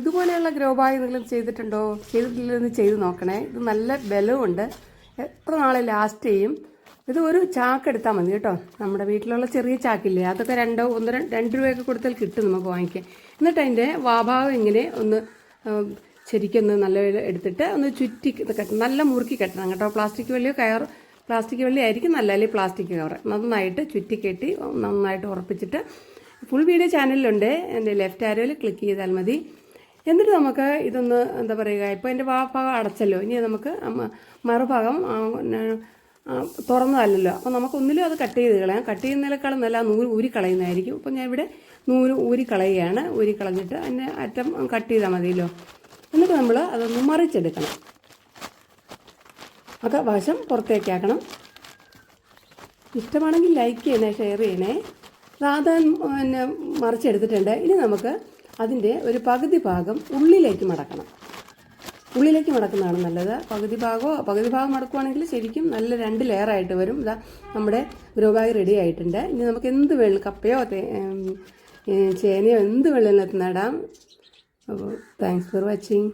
ഇതുപോലെയുള്ള grow bag എന്തെങ്കിലും ചെയ്തിട്ടുണ്ടോ? ചെയ്തിട്ടില്ലെന്ന് ചെയ്ത് നോക്കണേ. ഇത് നല്ല ബലമുണ്ട്, എത്ര നാൾ ലാസ്റ്റ് ചെയ്യും. ഇത് ഒരു ചാക്ക് എടുത്താൽ മതി കേട്ടോ. നമ്മുടെ വീട്ടിലുള്ള ചെറിയ ചാക്കില്ലേ, അതൊക്കെ 2 രൂപയൊക്കെ കൊടുത്താൽ കിട്ടും നമുക്ക് വാങ്ങിക്കാൻ. എന്നിട്ട് അതിൻ്റെ വാഭാഗം ഇങ്ങനെ ഒന്ന് ശരിക്കൊന്ന് നല്ല എടുത്തിട്ട് ഒന്ന് ചുറ്റി കെട്ടണം, നല്ല മുറുക്കി കെട്ടണം കേട്ടോ. പ്ലാസ്റ്റിക് വള്ളി ആയിരിക്കും നല്ല, അല്ലെങ്കിൽ പ്ലാസ്റ്റിക് കവർ നന്നായിട്ട് ചുറ്റി കെട്ടി നന്നായിട്ട് ഉറപ്പിച്ചിട്ട്. ഫുൾ വീഡിയോ ചാനലിലുണ്ട്, എൻ്റെ ലെഫ്റ്റ് ആരോയിൽ ക്ലിക്ക് ചെയ്താൽ മതി. എന്നിട്ട് നമുക്ക് ഇതൊന്ന് എന്താ പറയുക, ഇപ്പോൾ എൻ്റെ ഭാഗം അടച്ചല്ലോ, ഇനി നമുക്ക് മറുഭാഗം തുറന്നതല്ലല്ലോ. അപ്പോൾ നമുക്കൊന്നിലും അത് കട്ട് ചെയ്ത് കളയാം. കട്ട് ചെയ്യുന്നതിനേക്കാളും നല്ല നൂല് ഊരി കളയുന്നതായിരിക്കും. അപ്പോൾ ഞാൻ ഇവിടെ നൂല് ഊരി കളയുകയാണ്. ഊരി കളഞ്ഞിട്ട് അതിൻ്റെ അറ്റം കട്ട് ചെയ്താൽ മതിയല്ലോ. എന്നിട്ട് നമ്മൾ അതൊന്ന് മറിച്ചെടുക്കണം. ഒക്കെ വശം പുറത്തേക്കാക്കണം. ഇഷ്ടമാണെങ്കിൽ ലൈക്ക് ചെയ്യണേ, ഷെയർ ചെയ്യണേ. സാധാരണ പിന്നെ മറിച്ചെടുത്തിട്ടുണ്ട്. ഇനി നമുക്ക് അതിൻ്റെ ഒരു പകുതി ഭാഗം ഉള്ളിലേക്ക് മടക്കണം. ഉള്ളിലേക്ക് മടക്കുന്നതാണ് നല്ലത്. പകുതി ഭാഗം മടക്കുവാണെങ്കിൽ ശരിക്കും നല്ല 2 ലെയറായിട്ട് വരും. ഇതാ നമ്മുടെ ഗ്രോ ബാഗ് റെഡി ആയിട്ടുണ്ട്. ഇനി നമുക്ക് എന്ത് വേണം, കപ്പയോ ചേനയോ എന്ത് വെള്ളത്തിനകത്ത് നടാം. അപ്പോൾ താങ്ക്സ് ഫോർ വാച്ചിങ്.